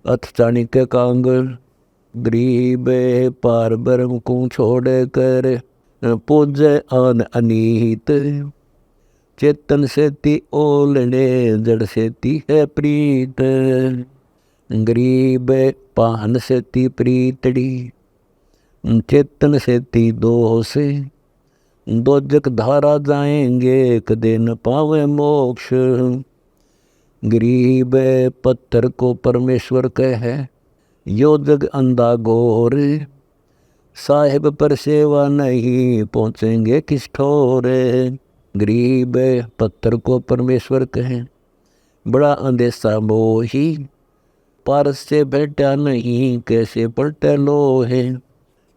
अथ चाणक्य कांग गरीब पार ब्रह्म को छोड़ कर पूजे आन अनीत। चेतन सेती ओलने जड़ सेती है प्रीत। गरीब पाहन सेती प्रीतड़ी चेतन सेती दोष। दोजक धारा जाएंगे कदे न पावे मोक्ष। गरीब पत्थर को परमेश्वर कहे यो जग अंधा घोर। साहिब पर सेवा नहीं पहुँचेंगे किस ठोर। गरीब पत्थर को परमेश्वर कहे बड़ा अंदेशा मोही। पारस से बैठा नहीं कैसे पलटे लोहे।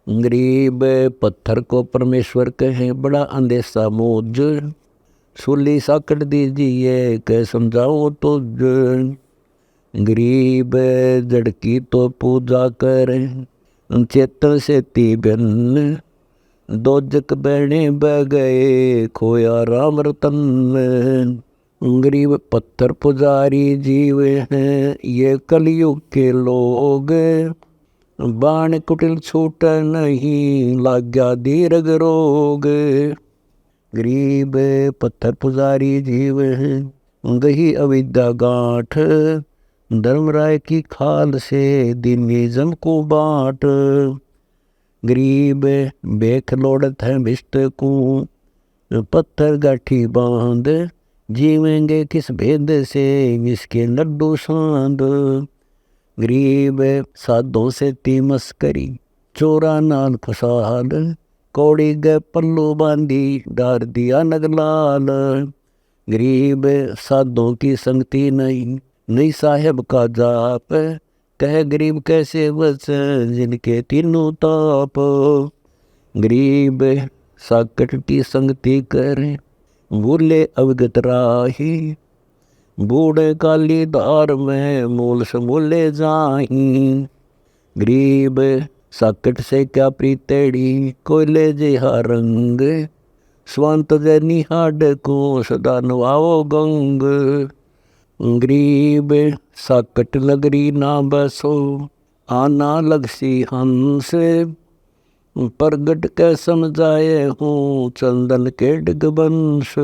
गरीब पत्थर को परमेश्वर कहे बड़ा अंदेशा मोज। सूली साकट दीजिए कह समझाओ तो। गरीब जड़ की तो पूजा करें चेतन से तीबन। दोजक बहने बह गए खोया राम रतन। गरीब पत्थर पुजारी जीव हैं ये कलयुग के लोग। बाण कुटिल छूट नहीं लाग्या दीर्घ रोग। गरीब पत्थर पुजारी जीव हैं गही अविद्या गांठ। धर्मराय की खाल से दिनिजम को बाँट। गरीब बेख लोड़त है भिष्ट को पत्थर गाठी बांध। जीवेंगे किस भेद से इसके लड्डू सांद। गरीब साधों से ती मस्करी चोरा नाल फसाद। कौड़ी गए पल्लू बांधी डार दिया नगलाल। गरीब साधों की संगति नहीं साहेब का जाप। कह गरीब कैसे बस जिनके तीनों ताप। गरीब साकट की संगति करें भूले अवगत राही। बूढ़े काली धार में मूल समूले जाही। गरीब साकट से क्या प्रीतेड़ी कोयले जिहा रंग। स्वांत जैनी हाड को सदा नवाओ गंग। गरीब साकट नगरी ना बसो आना लगसी हंस। प्रगट के समझाए हूँ चंदन के डिगबंश।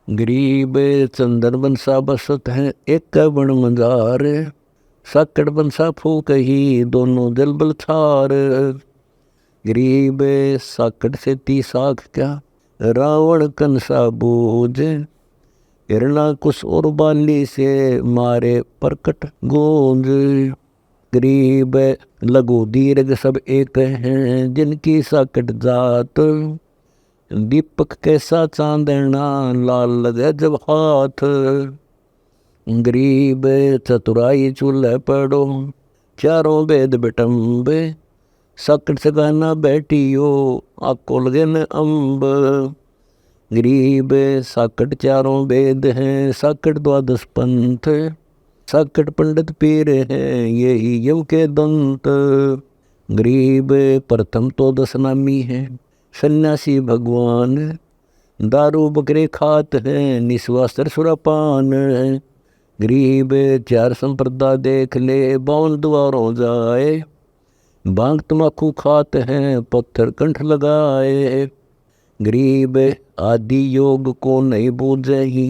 गरीब चंदन बंसा बसत है एक बण मंजार। साकट बंसा फूक ही दोनों जल बल छार। गरीब साकट से ती साख क्या रावण कंसा बूझ। हिरणा कुश और बाली से मारे प्रकट गूंज। गरीब लघु दीर्घ सब एक हैं जिनकी साकट जात। दीपक कैसा चांदना लाल लगे जब हाथ। गरीब चतुराई चूल्हे पड़ो चारों वेद बिटम्बे। साकट से गाना बैठियो आको लगे न अम्ब। गरीब साकट चारों वेद हैं साकट द्वादश पंथ। साकट पंडित पीर हैं यही यम के दंत। गरीब प्रथम तो दस नामी है सन्यासी भगवान। दारू बकरे खात हैं निस्वास्त्र सुरापान। गरीब चार संप्रदा देख ले 52 द्वारों जाए। भांग तमाकू खात हैं पत्थर कंठ लगाए। गरीब आदि योग को नहीं बूझे ही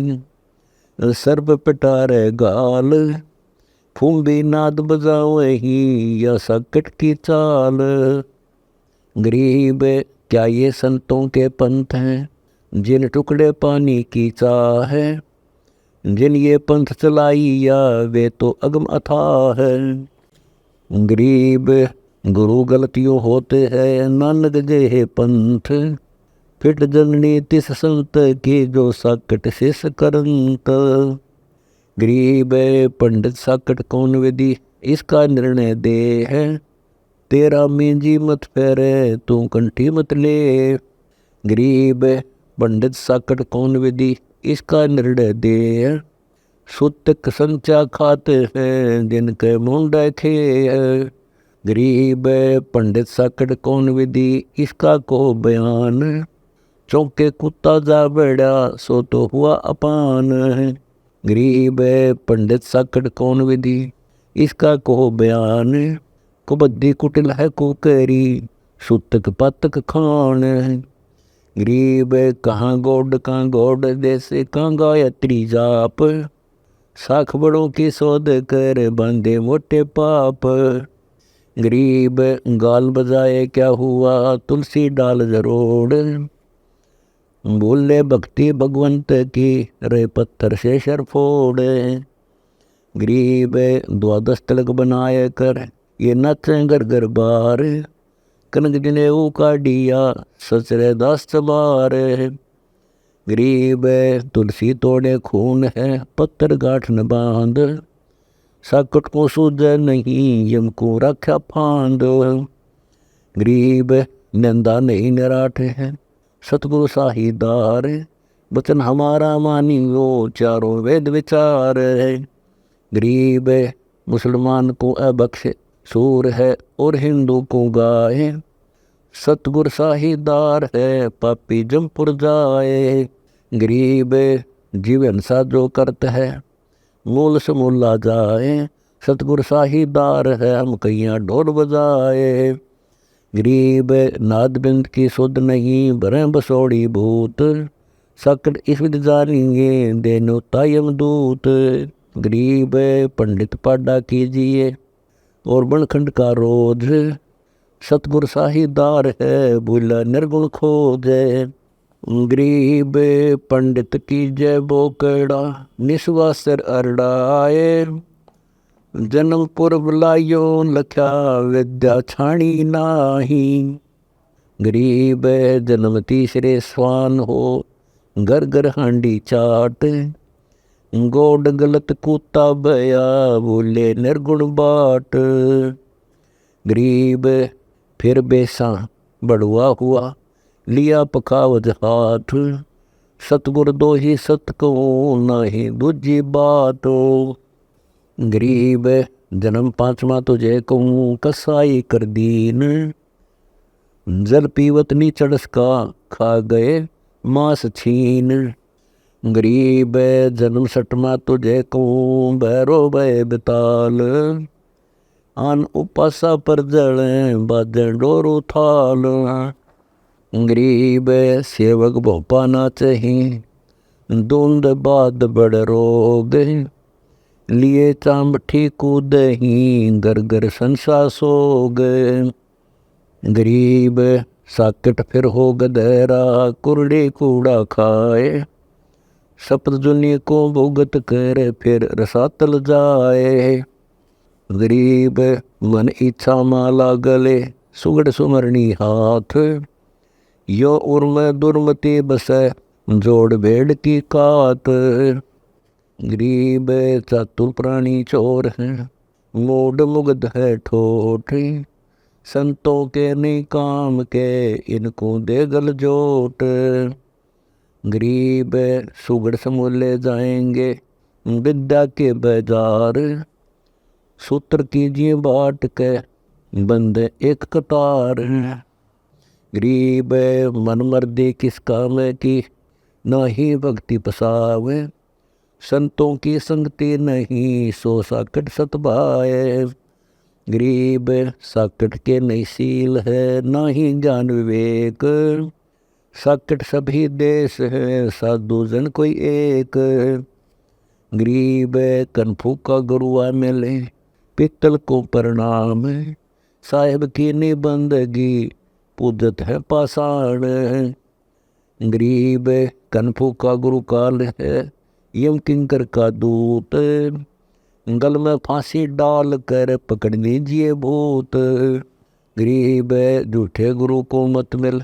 सर्प पिटारे गाल। फूंबी नाद बजावे ही या साकट की चाल। गरीब क्या ये संतों के पंथ हैं जिन टुकड़े पानी की चाह है। जिन ये पंथ चलाई या वे तो अगम अथाह है। गरीब गुरु गलतियों होते हैं नानक जे पंथ। फिट जननी तिस संत की जो साकट शेष करंत। गरीब पंडित साकट कौन विधि इसका निर्णय दे है। तेरा मींजी मत फेरे तू कंठी मत ले। गरीब पंडित साकट कौन विधि इसका निर्णय दे है। सूतक संचा खाते हैं जिनके मुंडे खे है। गरीब पंडित साकट कौन विधि इसका को बयान। चौके कुत्ता जा बैठा सो तो हुआ अपान। गरीब पंडित साकट कौन विधि इसका को बयान, कुबद्दी कुटिल है कुकरी, सुतक पतक खान। गरीब कहाँ गोड जैसे कहाँ गायत्री जाप, साख बड़ों की सोध कर बांधे मोटे पाप। गरीब गाल बजाए क्या हुआ तुलसी डाल जरोड़, बोले भक्ति भगवंत की रे पत्थर से शर फोड़। गरीब द्वादश तिलक बनाए कर ये नचे घर घर बार, कनक जनेऊ का डिया सचरे दास चबार। गरीब तुलसी तोड़े खून है पत्थर गांठ न बांध, साकट को सूझ नहीं यम को रखा फांद। गरीब निंदा नहीं निराठ है सतगुरु साहिदार, वचन हमारा मानियो चारों वेद विचार है। गरीब मुसलमान को अबख्श सूर है और हिंदू को गाय, सतगुर साहिदार है पापी जमपुर जाए। गरीब जीवन सा जो करता है मूल से मूला जाए, सतगुर साहिदार है हम कैया ढोल बजाए। गरीब नाद बिंद की सुध नहीं भरें बसोड़ी भूत, सकट इस विद जानेंगे देनो तायम दूत। गरीब पंडित पाडा कीजिए और बनखंड का रोज, सतगुर साहिदार है भूला निर्गुण खोज। गरीब पंडित की जय बोकड़ा निस्वासर अरडाए, जन्म पूर्व लायो लख्या विद्या छाणी नाही। गरीब जन्म तीसरे स्वान हो घर घर हांडी चाट, गोड गलत कूता बया बोले निर्गुण बाट। गरीब फिर बेसा बड़ुआ हुआ लिया पखावज हाथ, सतगुर दो ही सत को नाही दूजी बात। गरीब जन्म पांचवा तुझे कहूँ कसाई कर दीन, जल पीवत नी चढ़स का खा गए मांस छीन। गरीब जन्म सटमा तुझे कहूँ भैरो भय बिताल, आन उपासा पर जल बाजे डोरू थाल। गरीब सेवक भोपा ना चही दूंद बाद बड़ रोग, लिए चांबठी कूद ही घर घर संसा सोग। गरीब साकट फिर हो गधेरा कुरड़ी कूड़ा खाए, सपत जुनी को भुगत कर फिर रसातल जाए। गरीब मन इच्छा माला गले सुगड़ सुमरनी हाथ, यो उर्म दुर्मति बसे जोड़ भेड़ की कात। गरीब चातुर प्राणी चोर है मूड मुग्ध है ठोठ, संतों के नहीं काम के इनको दे गल जोट। गरीब सुगड़ समूले जाएंगे विद्या के बाजार, सूत्र कीजिए बाट के बंदे एक कतार। गरीब मन मर्दी किस काम की ना ही भक्ति पसावे, संतों की संगति नहीं सो साकट सतभाए। गरीब साकट के नहीं सील है ना ही ज्ञान विवेक, साकट सभी देश है साधु जन कोई एक। गरीब कनफू का गुरुआ मिले पित्तल को प्रणाम, साहेब की निबंदगी पूजत है पाषाण। गरीब कनफू का गुरु काल है यम किंकर का दूत, गल में फांसी डाल कर पकड़ लीजिए भूत। गरीब झूठे गुरु को मत मिल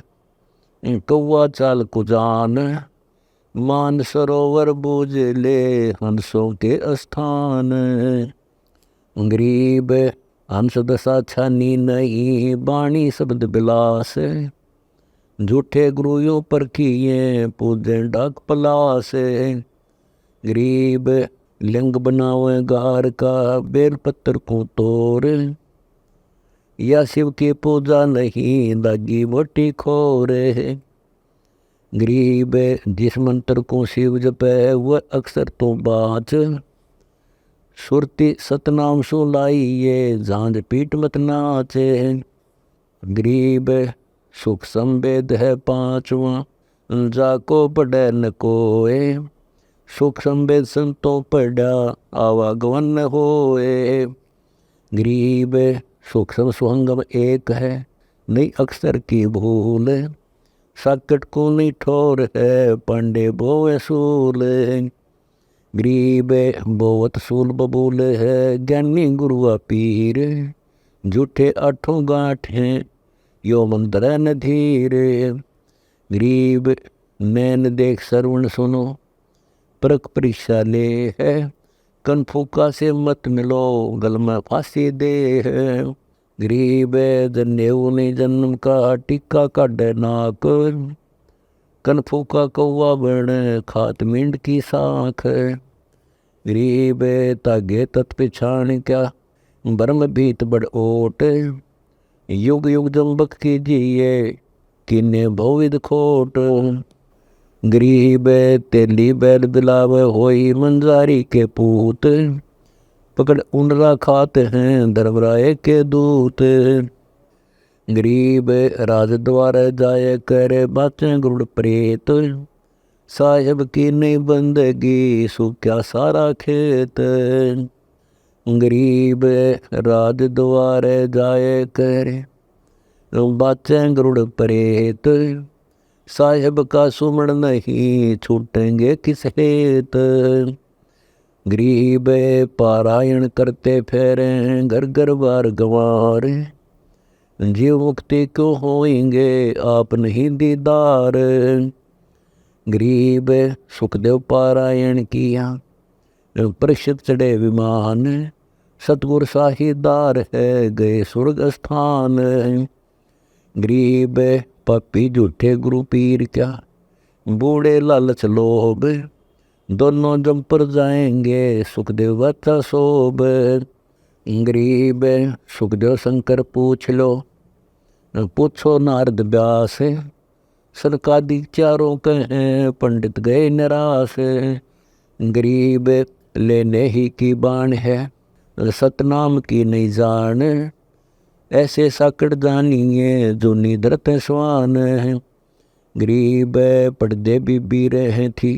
कौआ चाल को जान, मान सरोवर बूझ ले हंसों के स्थान। गरीब हंस दशा छानी नहीं बाणी शब्द बिलास, झूठे गुरुओं पर किए पूजे डाक पलास। गरीब लिंग बनावे गार का बेलपत्र को तोड़, या शिव की पूजा नहीं दागी मोटी खोर। गरीब जिस मंत्र को शिव जपे वह अक्सर तो बाच, सुरती सतनाम सुलाइए झांझ पीठ मत नाचे। गरीब सुख संवेद है पांचवा जाको पढ़े न कोए। सुख संवेद संतों पढ़ा आवागमन होए। गरीब सुख सुहंगम एक है नहीं अक्सर की भूल। साकट को नहीं ठोर है पांडे बोए सूल। गरीब बोवत सूल बबूल है ज्ञानी गुरुआ पीर। झूठे आठों गांठ हैं यो मंत्र न धीर। गरीब नैन देख सरवण सुनो परख परीक्षा ले है। कन फूका से मत मिलो गल में फांसी दे है। गरीब जनेऊ ने जन्म का टिक्का काढ़ नाक। कन फूका कौआ बण खात मींड की साख। गरीब तागे तत् पिछाण क्या ब्रह्म भीत बड़ ओट। युग युग जम्बक की जिए किन्ने बहुविध खोट। गरीब तेली बैल बिलाव होई मंजारी के पूत। पकड़ उनरा खाते हैं धर्मराय के दूत। गरीब राज द्वार जाए करे बाचे गुरुड़ प्रेत। साहेब की नहीं बंदगी सूख्या सारा खेत। गरीब राज द्वार जाए करे बाचे गुरुड़ प्रेत। साहेब का सुमण नहीं छूटेंगे किस हेत। गरीब पारायण करते फेरे घर घर बार गंवार। जीव मुक्ति क्यों होएंगे आप नहीं दीदार। गरीब सुखदेव पारायण किया परिषद चढ़े विमान। सतगुर साहिदार है गए स्वर्ग स्थान। गरीब पापी झूठे गुरु पीर क्या बूढ़े लालच लोभ। दोनों जम पर जाएंगे सुखदेव बच्चा शोभ। गरीब सुखदेव शंकर पूछ लो पूछो नारद व्यास। सनकादि चारों कहें पंडित गए निराश। गरीब लेने ही की बाण है सतनाम की नहीं जान। ऐसे साकड़ जानिए जो निधरत स्वान। गरीब पड़दे बीबी रहे थी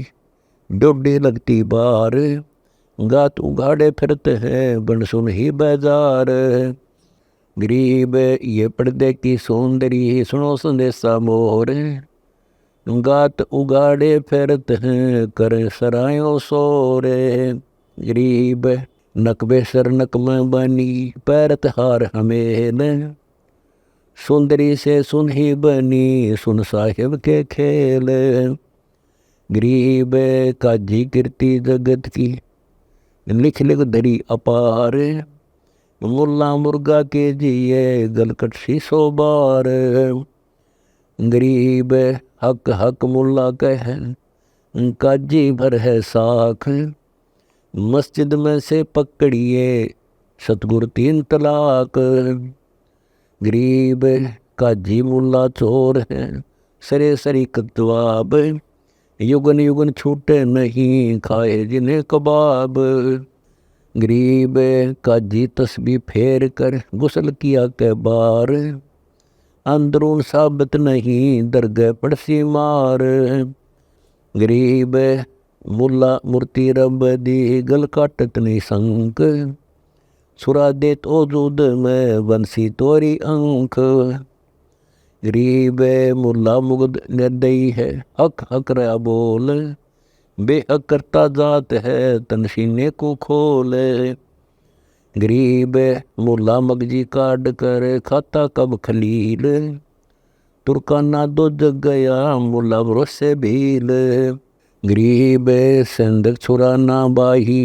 डोडी लगती बार। गात उगाड़े फिरते हैं बन सुन ही बाजार। गरीब ये पर्दे की सौंदर्य सुनो संदेशा मोर। गात उगाड़े फिरते हैं करें सरायों सोरे। गरीब नकबे सर नक में बनी पैरत हार हमें। सुंदरी से सुन ही बनी सुन साहिब के खेल। गरीब काजी कीर्ति जगत की लिख लिख धरी अपार। मुल्ला मुर्गा के जिए गलकट शीशो बार। गरीब हक हक मुल्ला कह काजी भर है साख। मस्जिद में से पकड़िए सतगुर 3 तलाक। गरीब काजी मुल्ला चोर है सरे सरी कतवाब। युगन युगन छूटे नहीं खाए जिन्हें कबाब। गरीब काजी तस्बी फेर कर गुसल किया के बार। अंदरून साबित नहीं दरगह पड़सी मार। गरीब मुल्ला मूर्ति रब दी गल काटत नहीं संक। सुरा देत ओजूद में बंसी तोरी अंक। गरीब मुल्ला मुगद निर्दयी है हक हक रहा बोल। बेहक करता जात है तनसीने को खोल। गरीब मुल्ला मगजी काट कर खाता कब खलील। तुर्काना दो जग गया मुल्ला भरोसे भील। गरीब संदक छुराना बाही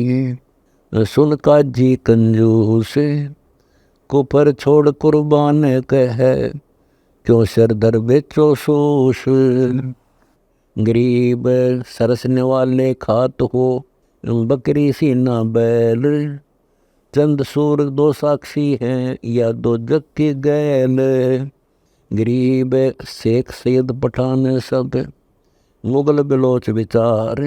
सुन काजी कंजूस। कुफर छोड़ कुर्बान कह क्यों सर दर बेचो सूस। गरीब सरसने वाले खात हो बकरी सीना बैल। चंद सूर 2 साक्षी हैं या 2 जग की गैल। गरीब शेख सैयद पठान सब मुगल बिलोच विचार।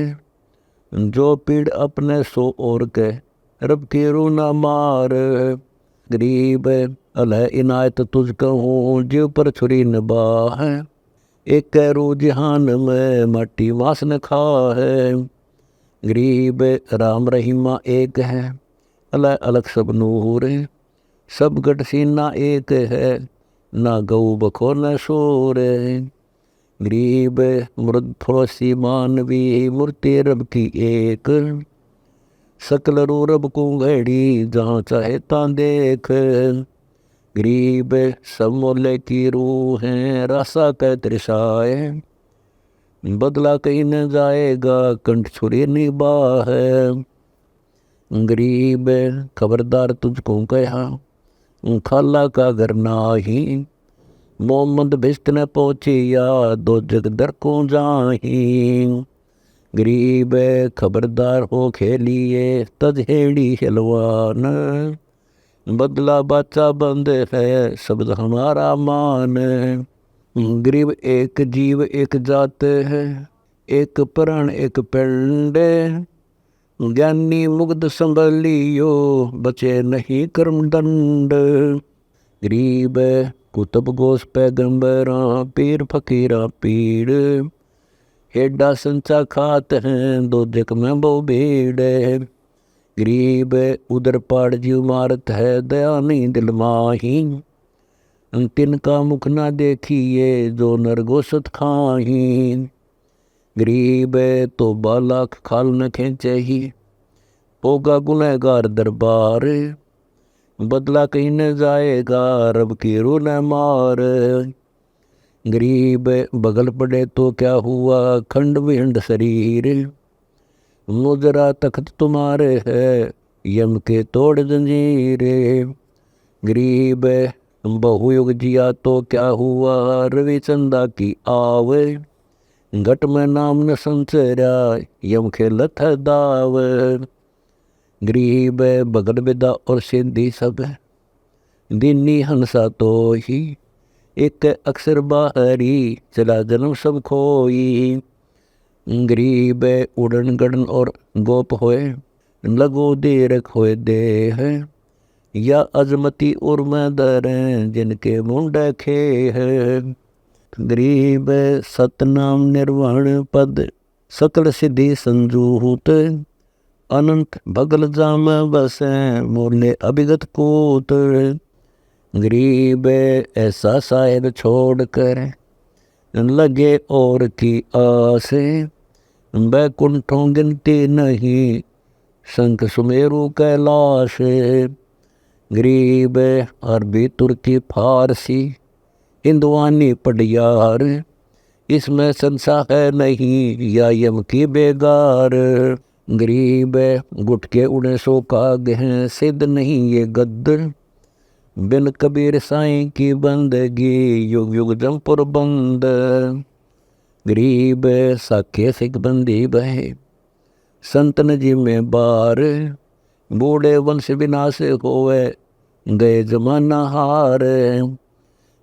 जो पीड़ अपने सो और के रब की रू न मार। गरीब अलह इनायत तुझ कहूँ जीव पर छुरी न बाह। एक रू जहान में माटी मास न खा है। गरीब राम रहीमा एक है अलह अलग सब नूर। सब गढ़ सीना एक है ना गऊ बखो न शोर। गरीब मुर्द फरोसी मानवी मूर्ति रब की एक। सकल रू रब को घड़ी जहाँ चाहे ता देख। गरीब सब मोले की रूह है रासा कै त्रिशाए। बदला कहीं न जाएगा कंठ छुरी निबाह है। गरीब खबरदार तुझको कहा खाला का घर नाही। मोहम्मद भिस्त न पहुँचिया दो जग दर को जाही। गरीब खबरदार हो खेलिए तजहेड़ी हलवान। बदला बाचा बंद है शब्द हमारा मान। गरीब एक जीव एक जात है एक प्राण एक पिंड। ज्ञानी मुग्ध संभलियो बचे नहीं कर्म दंड। गरीब कुतुब गोस पैगंबरा पीर फकीरा पीड़। हेडा संचा खात हैं दो जग में बहु भीड़। गरीब उधर पाड़ जीव मारत है दया नहीं दिल माही। तिनका मुख ना देखिए जो नरगोसत खाही। गरीब तो बालाख खाल न खेचे ही होगा गुनहगार दरबार। बदला कहीं न जाएगा रब की रू न मार। गरीब बगल पड़े तो क्या हुआ खंड विंड शरीर। मुजरा तख्त तुम्हारे है यम के तोड़ जंजीर। गरीब बहुयुग जिया तो क्या हुआ रवि चंदा की आव। घट में नाम न संचरा यम खेलत है दाव। गरीब बगल बिदा और सिद्धि सब दीनी हंसा तो ही। एक अक्सर बाहरी चला जन्म सब खोई। गरीब उड़न गड़न और गोप होए लगो देर खोए दे है। या अजमती उर्म दरें जिनके मुंड खे है। गरीब सतनाम निर्वाण पद सकल सिद्धि संजूत। अनंत भगल जाम बसें मोरले अभिगत कोत। गरीब ऐसा साहेब छोड़ कर लगे और की आस। बैकुंठों गिनती नहीं शंख सुमेरु कैलाश। गरीब अरबी तुर्की फारसी हिंदुआनी पड़ियार। इसमें संशय है नहीं या यम की बेगार। गरीब गुटके उड़े सो काग हैं सिद्ध नहीं ये गद्द। बिन कबीर साईं की बंदगी युग युग जमपुर बंद। गरीब साखे सिख बंदी बहे संतन जी में बार। बूढ़े वंश विनाश होवे गए जमाना हार।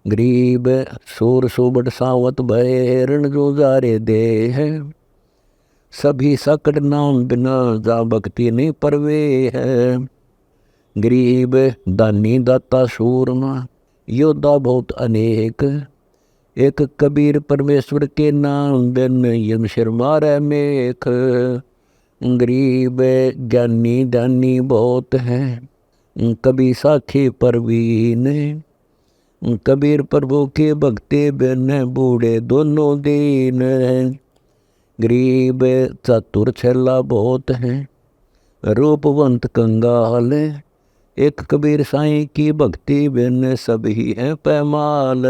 गरीब सूर सुबड़ सावत भय ऋण जो जारे दे है। सभी सकट नाम बिना जा भक्ति नहीं परवे है। गरीब दानी दाता सूरमा योद्धा बहुत अनेक। एक कबीर परमेश्वर के नाम बिन यम सिर मारे मेख। गरीब ज्ञानी दानी बहुत हैं कभी साखी परवीन। कबीर प्रभु के भक्ति बिन बूढ़े दोनों दीन। गरीब चतुर छेला बहुत हैं रूपवंत कंगाल। एक कबीर साईं की भक्ति बिन सभी हैं पैमाल।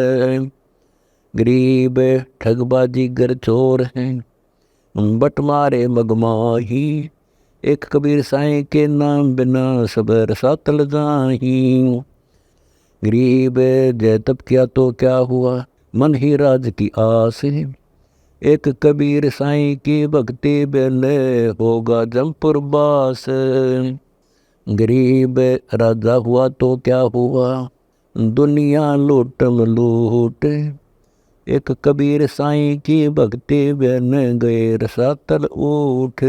गरीब ठगबाजी गर चोर हैं बट मारे मगमाही। एक कबीर साईं के नाम बिना सब रसातल जाही। गरीब जय तप किया तो क्या हुआ मन ही राज की आस। एक कबीर साईं की भक्ति बिन होगा जमपुर बास। गरीब राजा हुआ तो क्या हुआ दुनिया लूटम लूट। एक कबीर साईं की भक्ति बिन गए रसातल ऊठ।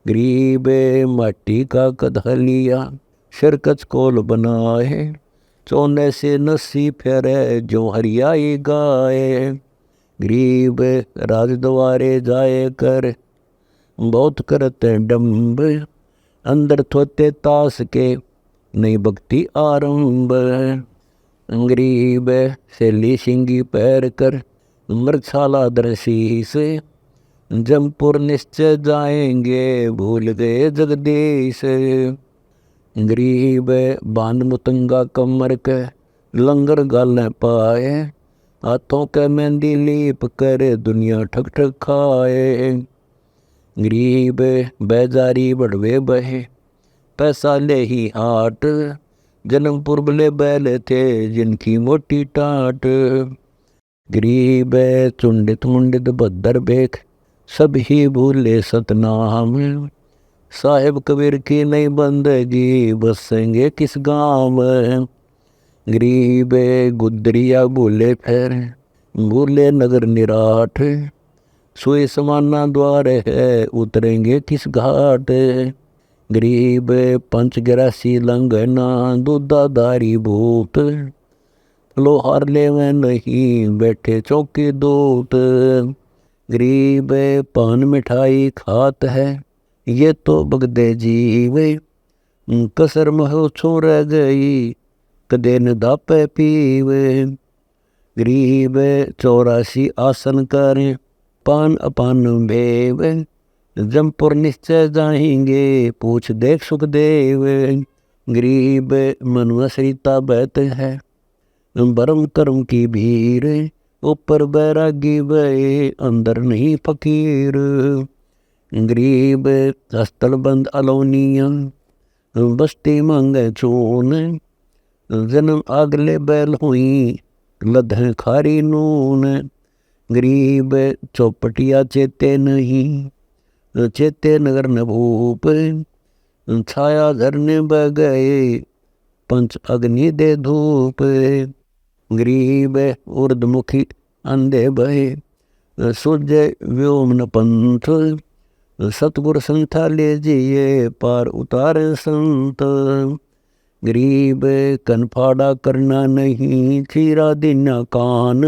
गरीब माटी का कधा लिया, शरकत कोल बनाए, चौने से नस्सी फेरे जो हरियाई गाए। गरीब राजद्वारे जाए कर, बहुत करते डम्ब, अंदर थोते तास के नई भक्ति आरंभ। गरीब सैली सिंगी पैर कर, मृगशाला दरसी से, जमपुर निश्चय जाएंगे भूल गए जगदीश। गरीब बांध मुतंगा कमर के, लंगर गाल पाए, हाथों के मेहंदी लीप कर दुनिया ठक ठक खाए। गरीब बेजारी बढ़वे बहे, पैसा ले ही हाट, जन्मपुर बले बैल थे जिनकी मोटी टाट। गरीब चुंडित मुंडित बद्दर बेख, सब ही भूले सतनाम, साहेब कबीर की नई बंदगी बसेंगे किस गाँव। गरीब गुदरिया भूले फिर, भूले नगर निराठ, सोई समाना द्वार है उतरेंगे किस घाट। गरीब पंच गिरासी लंघना, दूधाधारी भूत, लोहार ले में नहीं बैठे चौकी दूत। गरीब पान मिठाई खात है, ये तो बगदे जीव, कसर महो छो रह गई, कदे न दापे पीवे। गरीब 84 आसन करें, पान अपान भेव, जमपुर निश्चय जाएंगे पूछ देख सुखदेव। गरीब मनुआ सरिता बहत है, बरम कर्म की भीर, ऊपर बैरागी बहे अंदर नहीं फकीर। गरीब हस्तल बंद अलोनिया, बस्ती मांगे चून, जन्म आगले बैल हुई लधें खारी नून। गरीब चौपटिया चेते नहीं, चेते नगर न भूप, छाया धरने बह गए पंच अग्नि दे धूप। गरीब उर्दमुखी अंधे बहे, सूझे व्योम न पंथ, सतगुर संथा ले जिए पार उतारे संत। गरीब कनफाड़ा करना नहीं, चीरा दिना कान,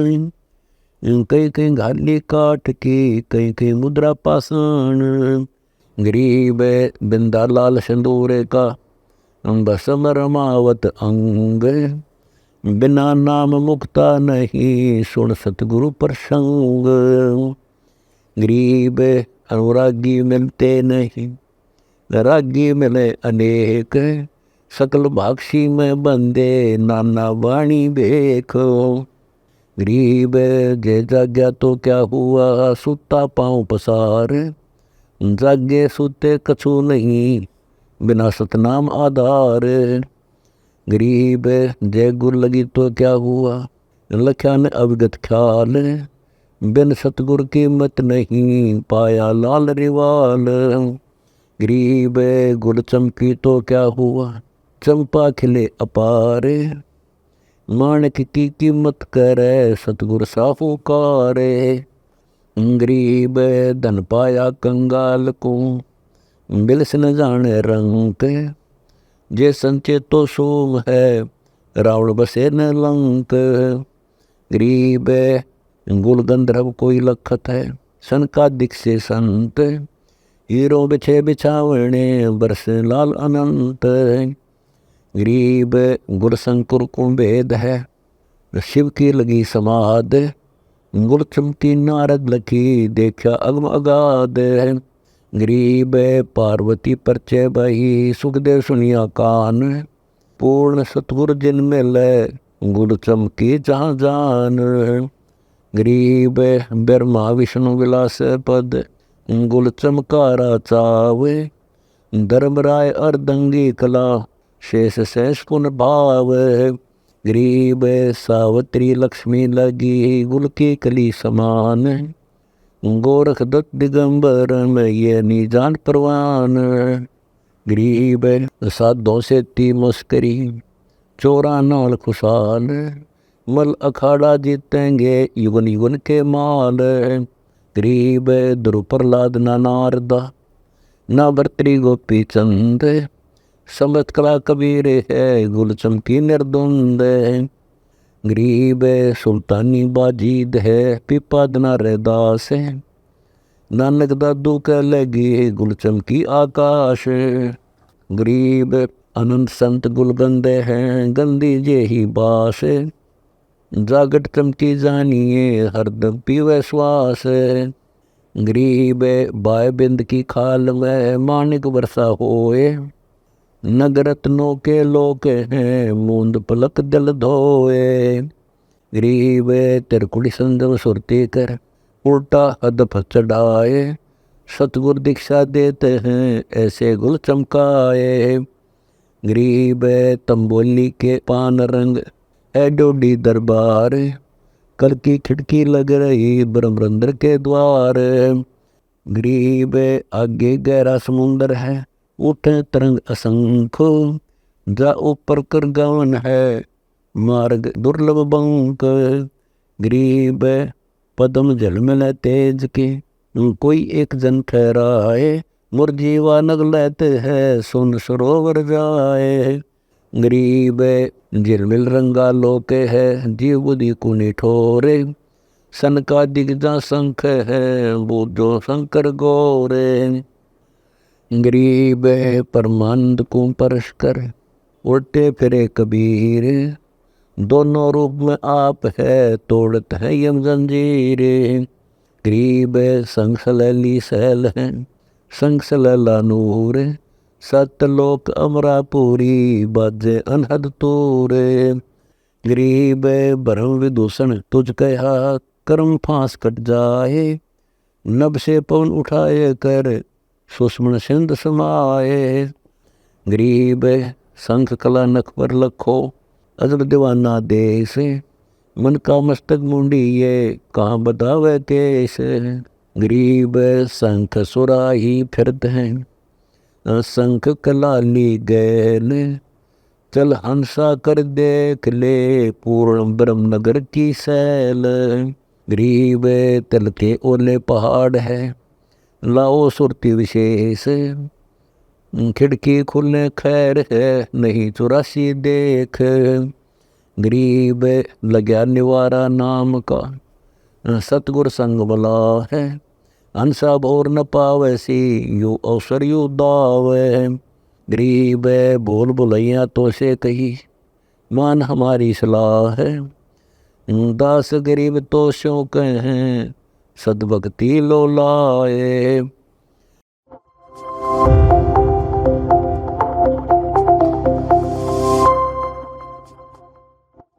कई कई घाली काठ की, कई कई मुद्रा पाषाण। गरीब बिंदा लाल सिंदूरे का, बसम रमावत अंग, बिना नाम मुक्ता नहीं, सुन सतगुरु प्रसंग। गरीब अनुरागी मिलते नहीं, रागी मिले अनेक, सकल भाक्षी में बंदे नाना वाणी देखो। गरीब जे जाग्या तो क्या हुआ, सुता पाँव पसार, जागे सुते कछु नहीं, बिना सतनाम आधार। गरीब जय गुर लगी तो क्या हुआ, लख्या ने अवगत ख्याल, बिन सतगुर की मत नहीं, पाया लाल रिवाल। गरीब गुर चमकी तो क्या हुआ, चंपा खिले अपार, माणक की कीमत करे सतगुर साहूकारे। गरीब धन पाया कंगाल को, बिलस न जाने रंक, जे संचे तो सोम है, रावण बसे न लंक। गरीब गुल गंधर्व कोई लखत है, सनकादिक से संत, हीरो बिछे बिछावने बरस लाल अनंत। गरीब गुरशंकुर को भेद है, शिव की लगी समाध, गुर चमकी नारद लखी देखा अगम अगाध। गरीब पार्वती परचय बही, सुखदेव सुनिया कान, पूर्ण सतगुर जिन मिले, गुर चमकी जहाँ जान। गरीब ब्रह्मा विष्णु विलास पद, गुल चमकारा चावे, धर्मराय अर्धंगी कला, शेष शेष पुन भाव। गरीब सावत्री लक्ष्मी लगी, गुल की कली समान, गोरख दत्त दिगंबर में ये निजान परवान। गरीब साधों से ती मुस्करी, चोरा नाल खुशाल, मल अखाड़ा जीतेंगे युगन युगन के माल। गरीब ध्रुव प्रहलाद नारदा, ना भर्तरी गोपी चंद, समत कला कबीर है, गुल चमकी निर्दुंद। गरीब सुल्तानी बाजीद है, पिपा दना रैदास है, नानक दादू कह लगी गुल चमकी आकाश। गरीब अनंत संत गुलगंदे हैं, गंदी जे ही बास, जागट चमकी जानिए हरदम पीवे श्वास। गरीब बाय बिंद की खाल में मानिक वर्षा होए, नगरत्नों के लोक हैं, मूंद पलक दिल धोए। गरीब तिरकुड़ी संजम सुरती कर, उल्टा हदफ चढ़ाए, सतगुर दीक्षा देते हैं, ऐसे गुल चमकाए। गरीब तंबोली के पान रंग है डोडी दरबार, कल की खिड़की लग रही ब्रह्मरंद्र के द्वार। गरीब आगे गहरा समुंदर है, उठे तरंग असंख्य, जा ऊपर कर गवन है, मार्ग दुर्लभ बंक। गरीब पदम जल मिले तेज के, कोई एक जन ठहराए, मुरजीवा नग लेते हैं, सुन सरोवर जाए। गरीब झिलमिल रंगा लोके है, जीव बुद्धि कुनी ठोरे, सन का दिग्जा शंख है, बूझो शंकर गोरे। गरीब परमानंद को परश कर, उल्टे फिरे कबीर, दोनों रूप में आप है, तोड़त है यम जंजीर। गरीब संग सलैली सैल है, संग सलैला नूर, सतलोक अमरापुरी, बाजे अनहद तूरे। गरीब भरम विदूषण तुझ कहा, कर्म फांस कट जाए, नभ से पवन उठाए कर, सुषमन सिंध समाए। गरीब शंख कला नख पर लखो, अजब दीवाना देश, मन का मस्तक मुंडिये, कहाँ बतावे केस। गरीब शंख सुराही फिरत हैं, शंख कलाली गैल, चल हंसा कर देख ले, पूर्ण ब्रह्म नगर की सैल। गरीब तल के ओले पहाड़ है, लाओ सुरती विशेष, खिड़की खुलने खैर है, नहीं 84 देख। गरीब लग्या निवारा नाम का, सतगुर संग बला है, हंसा भोर न पावैसी, यू अवसर यू दावे। गरीब बोल बुलैया तो से कही, मान हमारी सलाह है, दास गरीब तो शौक हैं, सदभक्ति लो लाए।